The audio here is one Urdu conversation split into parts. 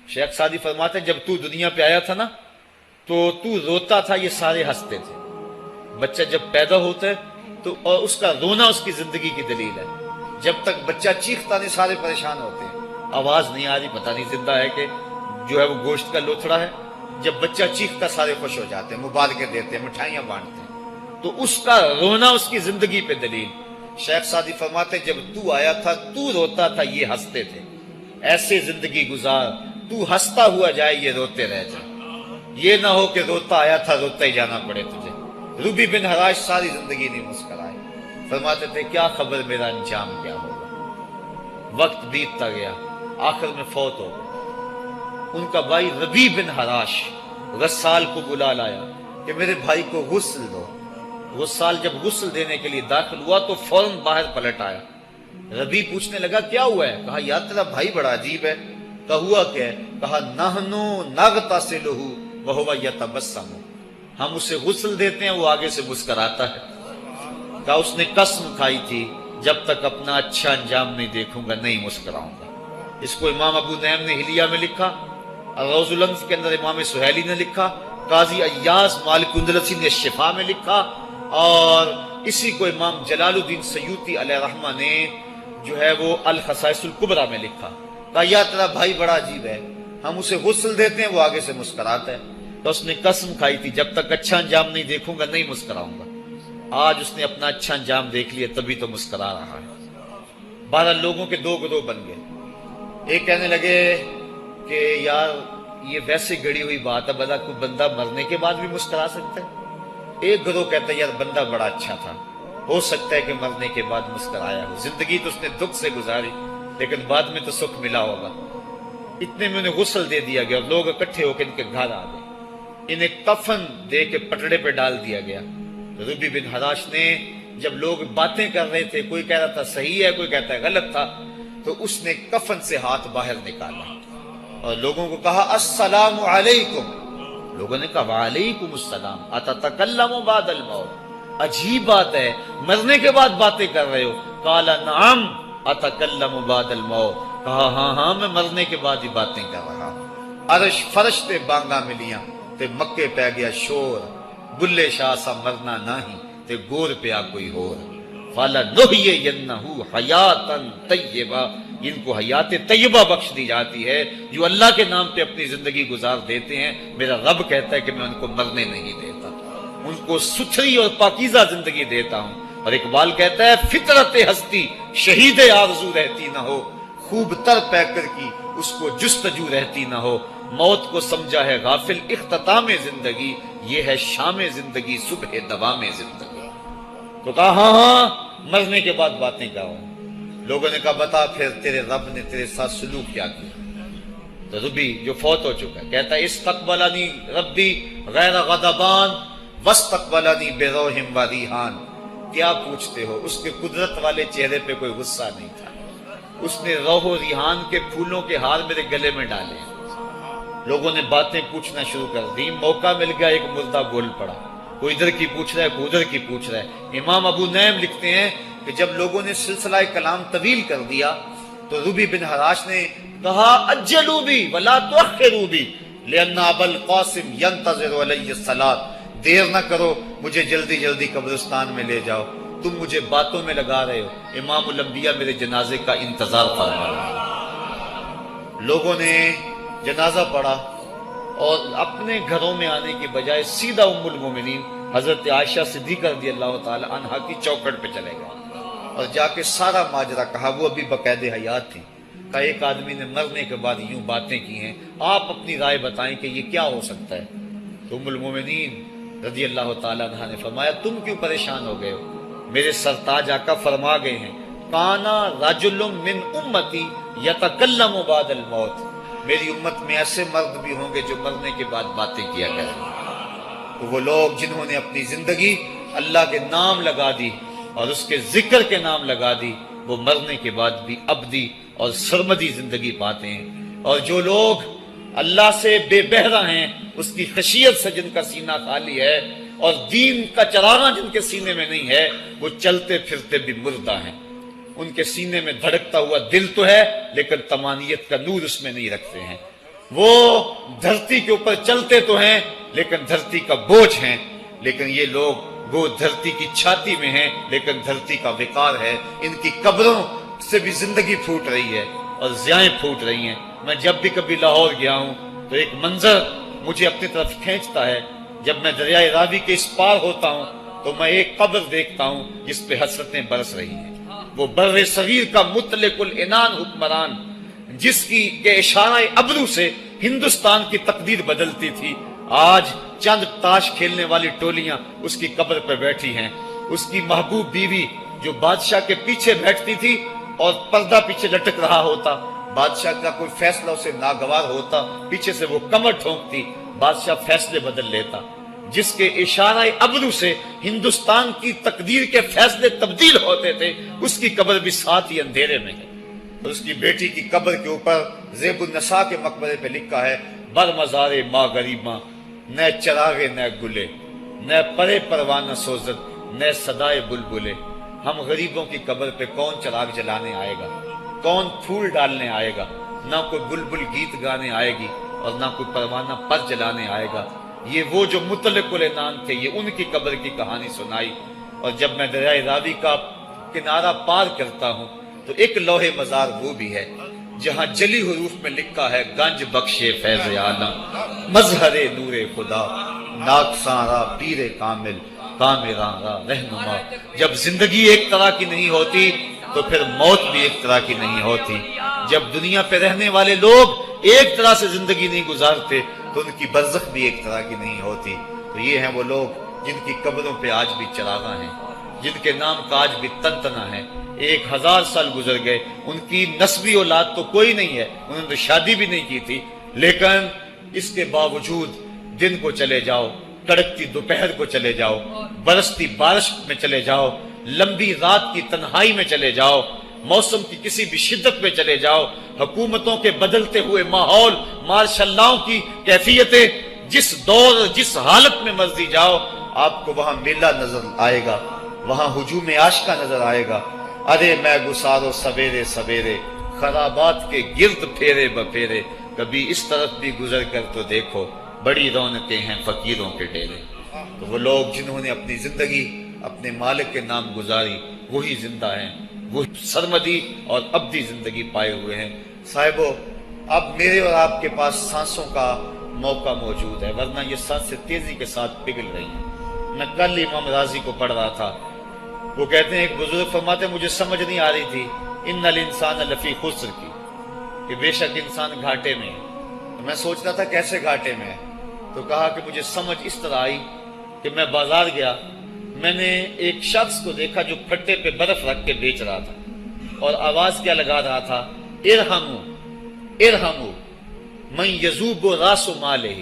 شیخ سعدی فرماتے ہیں جب تو دنیا پہ آیا تھا نا تو روتا تھا، یہ سارے ہنستے تھے۔ بچہ جب پیدا ہوتا ہے تو اور اس کا رونا اس کی زندگی کی دلیل ہے۔ جب تک بچہ چیختا نہیں سارے پریشان ہوتے ہیں، آواز نہیں آ رہی، پتہ نہیں زندہ ہے کہ جو ہے وہ گوشت کا لوتھڑا ہے۔ جب بچہ چیختا سارے خوش ہو جاتے ہیں، مبارکیں دیتے ہیں، مٹھائیاں بانٹتے ہیں، تو اس کا رونا اس کی زندگی پہ دلیل۔ شیخ سعدی فرماتے ہیں جب تو آیا تھا تو روتا تھا، یہ ہنستے تھے، ایسے زندگی گزار تو ہنستا ہوا جائے یہ روتے رہ جائے، یہ نہ ہو کہ روتا آیا تھا روتا ہی جانا پڑے تجھے۔ ربی بن حراش ساری زندگی نہیں مسکرائے، فرماتے تھے کیا خبر میرا انجام کیا ہوگا۔ وقت بیتتا گیا، آخر میں فوت ہو گئے۔ ان کا بھائی ربی بن حراش غسال کو بلا لایا کہ میرے بھائی کو غسل دو۔ غسال جب غسل دینے کے لیے داخل ہوا تو فوراً باہر پلٹ آیا۔ ربی پوچھنے لگا کیا ہوا ہے؟ کہا یار تیرا بھائی بڑا عجیب ہے۔ کہا ہوا کیا ہے؟ کہا نحنو نغتسلہ وہو یتبسم، ہم اسے غسل دیتے ہیں وہ آگے سے مسکراتا ہے۔ کہا اس نے قسم کھائی تھی جب تک اپنا اچھا انجام نہیں دیکھوں گا نہیں مسکراؤں گا۔ اس کو امام ابو نعیم نے حلیہ میں لکھا، روز الانف کے اندر امام سہیلی نے لکھا، قاضی ایاز مالک اندلسی نے شفا میں لکھا، اور اسی کو امام جلال الدین سیوطی علیہ رحمہ نے جو ہے وہ الخصائص الکبریٰ میں لکھا۔ کہا یا تیرا بھائی بڑا عجیب ہے، ہم اسے غسل دیتے ہیں وہ آگے سے مسکراتا ہے۔ تو اس نے قسم کھائی تھی جب تک اچھا انجام نہیں دیکھوں گا نہیں مسکراؤں گا۔ آج اس نے اپنا اچھا انجام دیکھ لیا تبھی تو مسکرا رہا ہے۔ 12 لوگوں کے 2 گروہ بن گئے۔ ایک کہنے لگے کہ یار یہ ویسے گڑی ہوئی بات ہے، بلا کوئی بندہ مرنے کے بعد بھی مسکرا سکتا ہے۔ ایک گروہ کہتا ہے یار بندہ بڑا اچھا تھا، ہو سکتا ہے کہ مرنے کے بعد مسکرایا ہو، زندگی تو اس نے دکھ سے گزاری لیکن بعد میں تو سکھ ملا ہوگا۔ اتنے میں انہیں غسل دے دیا گیا اور لوگ اکٹھے ہو کے ان کے گھر آ گئے، انہیں کفن دے کے پٹڑے پہ ڈال دیا گیا۔ ربی بن حراش نے جب لوگ باتیں کر رہے تھے، کوئی کہہ رہا تھا صحیح ہے کوئی کہتا ہے غلط تھا، تو اس نے کفن سے ہاتھ باہر نکالا اور لوگوں کو کہا السلام علیکم۔ لوگوں نے کہا وعلیکم السلام، اتتکلم بعد الموت، عجیب بات ہے مرنے کے بعد باتیں کر رہے ہو۔ قال نعم اتکلم بعد الموت، کہا ہاں ہاں میں مرنے کے بعد ہی باتیں کر رہا ہوں۔ عرش فرش تے بانگا ملیاں تے مکے پہ گیا شور، بلے شاہ سا مرنا نہیں تے گور پیا کوئی ہور۔ فَلَنُحْيِيَنَّهُ حَيَاتًا طَيِّبَةً، ان کو حیات طیبہ بخش دی جاتی ہے جو اللہ کے نام پہ اپنی زندگی گزار دیتے ہیں۔ میرا رب کہتا ہے کہ میں ان کو مرنے نہیں دیتا، ان کو ستھری اور پاکیزہ زندگی دیتا ہوں۔ اور اقبال کہتا ہے فطرت ہستی شہید آرزو رہتی نہ ہو، خوب تر پیکر کی اس کو جستجو رہتی نہ ہو۔ موت کو سمجھا ہے غافل اختتام زندگی، یہ ہے شام زندگی صبح دوام زندگی۔ تو کہا ہاں ہاں مرنے کے بعد باتیں کرو۔ لوگوں نے کہا بتا پھر تیرے رب نے تیرے ساتھ سلوک کیا کیا؟ تو ربی جو فوت ہو چکا ہے کہتا ہے استقبلنی ربی غیر غضبان واستقبلنی بروح و ریحان۔ کیا پوچھتے ہو، اس کے قدرت والے چہرے پہ کوئی غصہ نہیں تھا، اس نے روح و ریحان کے پھولوں کے ہار میرے گلے میں ڈالے۔ لوگوں نے باتیں پوچھنا شروع کر دی، موقع مل گیا ایک مردہ بول پڑا، کوئی ادھر کی پوچھ رہا ہے کوئی ادھر کی پوچھ رہا ہے۔ امام ابو نعیم لکھتے ہیں کہ جب لوگوں نے سلسلہ کلام طویل کر دیا تو ربی بن حراش نے کہا اجلوا بی ولا تؤخروا بی لان ابا القاسم ينتظر علی الصلاۃ، دیر نہ کرو مجھے جلدی جلدی قبرستان میں لے جاؤ، تم مجھے باتوں میں لگا رہے ہو، امام الانبیاء میرے جنازے کا انتظار فرما رہے ہیں۔ لوگوں نے جنازہ پڑھا اور اپنے گھروں میں آنے کی بجائے سیدھا ام المومنین حضرت عائشہ صدیقہ رضی اللہ تعالی عنہا کی چوکھٹ پہ چلے گئے اور جا کے سارا ماجرا کہا۔ وہ ابھی باقاعدہ حیات تھی، کہا ایک آدمی نے مرنے کے بعد یوں باتیں کی ہیں، آپ اپنی رائے بتائیں کہ یہ کیا ہو سکتا ہے۔ تو ام المومنین رضی اللہ تعالی عنہا نے فرمایا تم کیوں پریشان ہو گئے ہو؟ میرے سرتاج آقا فرما گئے ہیں کانا رجل من امتی یتکلم بعد الموت، میری امت میں ایسے مرد بھی ہوں گے جو مرنے کے بعد باتیں کیا کریں گے۔ تو وہ لوگ جنہوں نے اپنی زندگی اللہ کے نام لگا دی اور اس کے ذکر کے نام لگا دی، وہ مرنے کے بعد بھی ابدی اور سرمدی زندگی پاتے ہیں۔ اور جو لوگ اللہ سے بے بہرہ ہیں، اس کی خشیت سے جن کا سینہ خالی ہے اور دین کا چراغاں جن کے سینے میں نہیں ہے، وہ چلتے پھرتے بھی مردہ ہیں۔ ان کے سینے میں دھڑکتا ہوا دل تو ہے لیکن تمانیت کا نور اس میں نہیں رکھتے ہیں۔ وہ دھرتی کے اوپر چلتے تو ہیں لیکن دھرتی کا بوجھ ہیں، لیکن یہ لوگ وہ دھرتی کی چھاتی میں ہیں لیکن دھرتی کا وقار ہے۔ ان کی قبروں سے بھی زندگی پھوٹ رہی ہے اور ضیائیں پھوٹ رہی ہیں۔ میں جب بھی کبھی لاہور گیا ہوں تو ایک منظر مجھے اپنی طرف کھینچتا ہے، جب میں دریائے راوی کے اس پار ہوتا ہوں تو میں ایک قبر دیکھتا ہوں جس پہ حسرتیں برس رہی ہیں۔ وہ بر صغیر کا مطلق العنان حکمران، جس کی کے اشارہ ابرو سے ہندوستان کی تقدیر بدلتی تھی، آج چند تاش کھیلنے والی ٹولیاں اس کی قبر پہ بیٹھی ہیں۔ اس کی محبوب بیوی جو بادشاہ کے پیچھے بیٹھتی تھی اور پردہ پیچھے لٹک رہا ہوتا، بادشاہ کا کوئی فیصلہ اسے ناگوار ہوتا، پیچھے سے وہ کمر ٹھونکتی، بادشاہ فیصلے بدل لیتا۔ جس کے اشارہ ابرو سے ہندوستان کی تقدیر کے فیصلے تبدیل ہوتے تھے، اس کی قبر بھی ساتھ ہی اندھیرے میں ہے۔ اور اس کی بیٹی کی قبر کے اوپر زیب النساء کے مقبرے پہ لکھا ہے، بر مزار ماں غریباں، نہ چراغے نہ گلے، نہ پرے پروانہ سوزد، نہ صدائے بلبلے۔ ہم غریبوں کی قبر پہ کون چراغ جلانے آئے گا، کون پھول ڈالنے آئے گا؟ نہ کوئی بلبل گیت گانے آئے گی اور نہ کوئی پروانہ پر جلانے آئے گا۔ یہ وہ جو مطلق العنان تھے، یہ ان کی قبر کی کہانی سنائی۔ اور جب میں دریائے راوی کا کنارہ پار کرتا ہوں تو ایک لوح مزار وہ بھی ہے جہاں جلی حروف میں لکھا ہے، گنج بخشے فیض عالم، مظہر نور خدا، ناقصاں را پیر کامل، کامراں را رہنما۔ جب زندگی ایک طرح کی نہیں ہوتی تو پھر موت بھی ایک طرح کی نہیں ہوتی۔ جب دنیا پہ رہنے والے لوگ ایک طرح سے زندگی نہیں گزارتے تو ان کی برزخ بھی ایک طرح کی نہیں ہوتی۔ تو یہ ہیں وہ لوگ جن کی قبروں پہ آج بھی چراغاں ہیں، جن کے نام کا آج بھی تنتنا ہے۔ 1000 سال گزر گئے، ان کی نسبی اولاد تو کوئی نہیں ہے، انہوں نے شادی بھی نہیں کی تھی، لیکن اس کے باوجود دن کو چلے جاؤ، کڑکتی دوپہر کو چلے جاؤ، برستی بارش میں چلے جاؤ، لمبی رات کی تنہائی میں چلے جاؤ، موسم کی کسی بھی شدت میں چلے جاؤ، حکومتوں کے بدلتے ہوئے ماحول، مارشل لاؤ کی کیفیتیں، جس دور جس حالت میں مرضی جاؤ، آپ کو وہاں میلہ نظر آئے گا، وہاں ہجوم عاشقہ نظر آئے گا۔ ارے میں گسارو سویرے سویرے، خرابات کے گرد پھیرے بپھیرے، کبھی اس طرف بھی گزر کر تو دیکھو، بڑی رونقیں ہیں فقیروں کے ڈیرے۔ تو وہ لوگ جنہوں نے اپنی زندگی اپنے مالک کے نام گزاری، وہی زندہ ہیں، وہ سرمدی اور ابدی زندگی پائے ہوئے ہیں۔ صاحبو، اب میرے اور آپ کے پاس سانسوں کا موقع موجود ہے، ورنہ یہ سانسیں تیزی کے ساتھ پگھل رہی ہیں۔ میں کل امام راضی کو پڑھ رہا تھا، وہ کہتے ہیں، ایک بزرگ فرماتے ہیں، مجھے سمجھ نہیں آ رہی تھی ان الانسان لفی خسر کی، کہ بے شک انسان گھاٹے میں ہے۔ تو میں سوچ رہا تھا کیسے گھاٹے میں ہے، تو کہا کہ مجھے سمجھ اس طرح آئی کہ میں بازار گیا، میں نے ایک شخص کو دیکھا جو پھٹے پہ برف رکھ کے بیچ رہا تھا، اور آواز کیا لگا رہا تھا، ارحمو ارحمو من یذوب راس مالہ،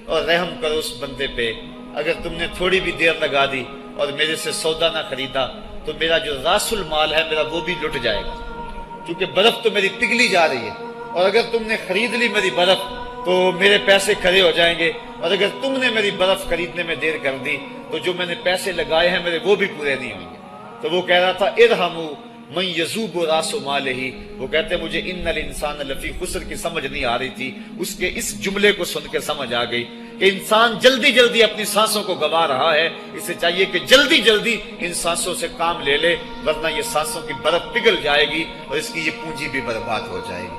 اور رحم کرو اس بندے پہ، اگر تم نے تھوڑی بھی دیر لگا دی اور میرے سے سودا نہ خریدا تو میرا جو راس المال ہے میرا وہ بھی لٹ جائے گا، کیونکہ برف تو میری پگھلی جا رہی ہے، اور اگر تم نے خرید لی میری برف تو میرے پیسے کھڑے ہو جائیں گے، اور اگر تم نے میری برف خریدنے میں دیر کر دی تو جو میں نے پیسے لگائے ہیں میرے وہ بھی پورے نہیں ہوں گے۔ تو وہ کہہ رہا تھا ارحمو من یذوب راس مالہ، وہ کہتے ہیں مجھے ان الانسان لفی خسر کی سمجھ نہیں آ رہی تھی، اس کے اس جملے کو سن کے سمجھ آ گئی کہ انسان جلدی جلدی اپنی سانسوں کو گوا رہا ہے، اسے چاہیے کہ جلدی جلدی ان سانسوں سے کام لے لے، ورنہ یہ سانسوں کی برف پگھل جائے گی اور اس کی یہ پونجی بھی برباد ہو جائے گی۔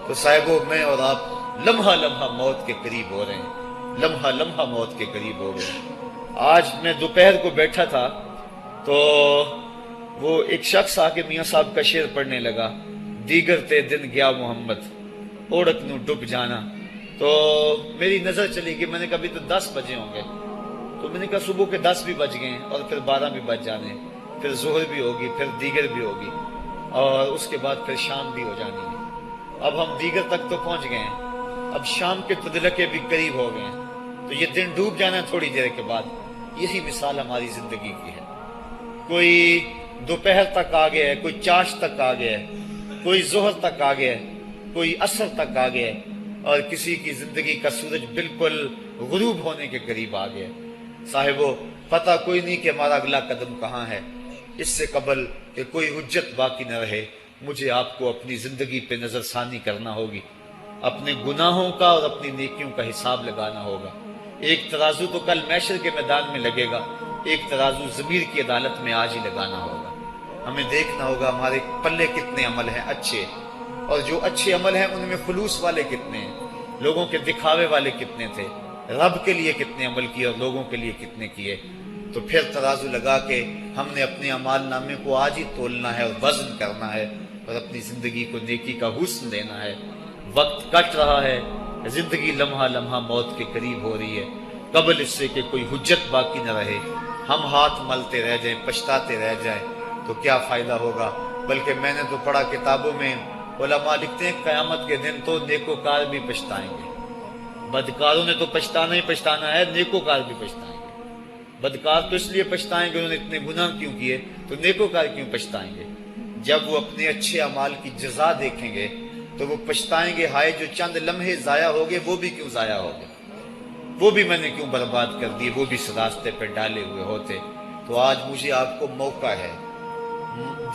تو صاحبو، میں اور آپ لمحہ لمحہ موت کے قریب ہو رہے ہیں، لمحہ لمحہ موت کے قریب ہو گئے۔ آج میں دوپہر کو بیٹھا تھا تو وہ ایک شخص آ کے میاں صاحب کا شعر پڑھنے لگا، دیگر تے دن گیا محمد اوڑک نو ڈب جانا۔ تو میری نظر چلی کہ میں نے کہا ابھی تو 10 بجے ہوں گے، تو میں نے کہا صبح کے 10 بھی بج گئے ہیں اور پھر 12 بھی بج جانے، پھر ظہر بھی ہوگی، پھر دیگر بھی ہوگی، اور اس کے بعد پھر شام بھی ہو جانی ہے۔ اب ہم دیگر تک تو پہنچ گئے ہیں، اب شام کے تدلکے بھی قریب ہو گئے ہیں، تو یہ دن ڈوب جانا ہے تھوڑی دیر کے بعد۔ یہی مثال ہماری زندگی کی ہے، کوئی دوپہر تک آ گیا ہے، کوئی چاش تک آ گیا ہے، کوئی ظہر تک آ گیا ہے، کوئی عصر تک آ گیا ہے، اور کسی کی زندگی کا سورج بالکل غروب ہونے کے قریب آ گیا ہے۔ صاحبو، پتہ کوئی نہیں کہ ہمارا اگلا قدم کہاں ہے۔ اس سے قبل کہ کوئی حجت باقی نہ رہے، مجھے آپ کو اپنی زندگی پہ نظر ثانی کرنا ہوگی، اپنے گناہوں کا اور اپنی نیکیوں کا حساب لگانا ہوگا۔ ایک ترازو تو کل محشر کے میدان میں لگے گا، ایک ترازو ضمیر کی عدالت میں آج ہی لگانا ہوگا۔ ہمیں دیکھنا ہوگا ہمارے پلے کتنے عمل ہیں اچھے، اور جو اچھے عمل ہیں ان میں خلوص والے کتنے ہیں، لوگوں کے دکھاوے والے کتنے تھے، رب کے لیے کتنے عمل کیے اور لوگوں کے لیے کتنے کیے۔ تو پھر ترازو لگا کے ہم نے اپنے اعمال نامے کو آج ہی تولنا ہے اور وزن کرنا ہے، اور اپنی زندگی کو نیکی کا حسن دینا ہے۔ وقت کٹ رہا ہے، زندگی لمحہ لمحہ موت کے قریب ہو رہی ہے، قبل اس سے کہ کوئی حجت باقی نہ رہے، ہم ہاتھ ملتے رہ جائیں، پچھتاتے رہ جائیں تو کیا فائدہ ہوگا۔ بلکہ میں نے تو پڑھا کتابوں میں، علماء لکھتے ہیں قیامت کے دن تو نیکوکار بھی پچھتائیں گے۔ بدکاروں نے تو پچھتانا ہی پچھتانا ہے، نیکوکار بھی پچھتائیں گے۔ بدکار تو اس لیے پچھتائیں گے انہوں نے اتنے گناہ کیوں کیے، تو نیکوکار کیوں پچھتائیں گے؟ جب وہ اپنے اچھے اعمال کی جزا دیکھیں گے تو وہ پچھتائیں گے، ہائے جو چند لمحے ضائع ہو گئے وہ بھی کیوں ضائع ہو گئے، وہ بھی میں نے کیوں برباد کر دیے، وہ بھی اس راستے پہ ڈالے ہوئے ہوتے۔ تو آج مجھے آپ کو موقع ہے،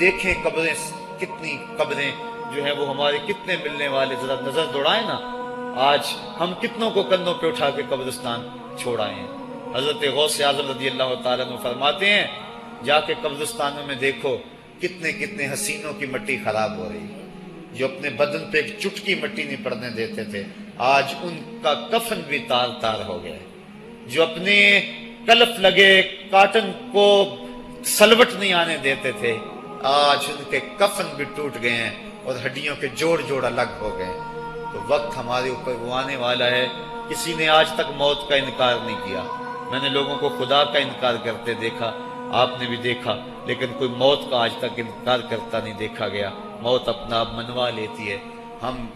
دیکھیں قبریں، کتنی قبریں جو ہیں وہ ہمارے کتنے ملنے والے، ذرا نظر دوڑائیں نا، آج ہم کتنوں کو کندھوں پہ اٹھا کے قبرستان چھوڑائے ہیں۔ حضرت غوث اعظم رضی اللہ تعالیٰ عنہ فرماتے ہیں، جا کے قبرستانوں میں دیکھو کتنے کتنے حسینوں کی مٹی خراب ہو رہی ہے، جو اپنے بدن پہ ایک چٹکی مٹی نہیں پڑنے دیتے تھے، آج ان کا کفن بھی تار تار ہو گیا ہے۔ جو اپنے کلف لگے کاٹن کو سلوٹ نہیں آنے دیتے تھے، آج ان کے کفن بھی ٹوٹ گئے ہیں اور ہڈیوں کے جوڑ جوڑ الگ ہو گئے ہیں۔ تو وقت ہمارے اوپر وہ آنے والا ہے، کسی نے آج تک موت کا انکار نہیں کیا۔ میں نے لوگوں کو خدا کا انکار کرتے دیکھا، آپ نے بھی دیکھا، لیکن کوئی موت کا آج تک انکار کرتا نہیں دیکھا گیا۔ موت اپنا آپ منوا لیتی ہے۔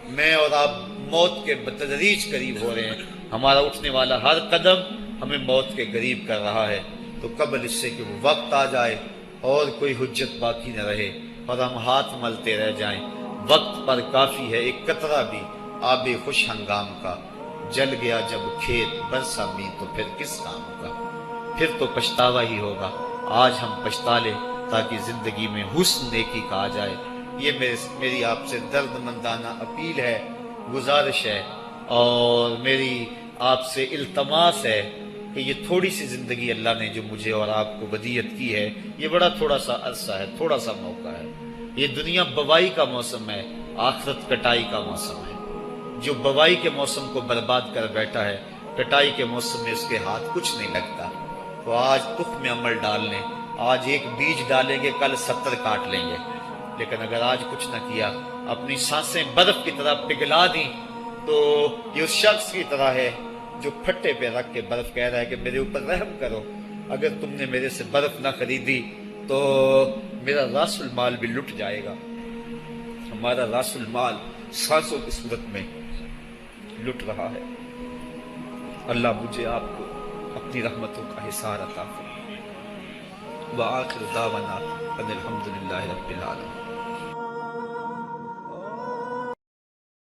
میں اور آپ موت کے بتدریج قریب ہو رہے ہیں، ہمارا اٹھنے والا ہر قدم ہمیں موت کے قریب کر رہا ہے۔ تو قبل اس سے کہ وہ وقت آ جائے اور کوئی حجت باقی نہ رہے اور ہم ہاتھ ملتے رہ جائیں، وقت پر کافی ہے ایک قطرہ بھی آب خوش ہنگام کا، جل گیا جب کھیت برسا می تو پھر کس کام کا، پھر تو پچھتاوا ہی ہوگا۔ آج ہم پچھتا لیں تاکہ زندگی میں حسن نیکی کا آ جائے۔ یہ میری آپ سے درد مندانہ اپیل ہے، گزارش ہے، اور میری آپ سے التماس ہے کہ یہ تھوڑی سی زندگی اللہ نے جو مجھے اور آپ کو ودیعت کی ہے، یہ بڑا تھوڑا سا عرصہ ہے، تھوڑا سا موقع ہے۔ یہ دنیا بوائی کا موسم ہے، آخرت کٹائی کا موسم ہے۔ جو بوائی کے موسم کو برباد کر بیٹھا ہے، کٹائی کے موسم میں اس کے ہاتھ کچھ نہیں لگتا۔ تو آج تخم عمل ڈال لیں، آج ایک بیج ڈالیں گے، کل 70 کاٹ لیں گے۔ لیکن اگر آج کچھ نہ کیا، اپنی سانسیں برف کی طرح پگھلا دیں، تو یہ اس شخص کی طرح ہے جو پھٹے پہ رکھ کے برف کہہ رہا ہے کہ میرے اوپر رحم کرو، اگر تم نے میرے سے برف نہ خریدی تو میرا راس المال بھی لٹ جائے گا۔ ہمارا راس المال سانسوں کی صورت میں لٹ رہا ہے۔ اللہ مجھے آپ کو اپنی رحمتوں کا حصار عطا فرمائے۔ وآخر دعوانا ان الحمد للہ رب العالمین۔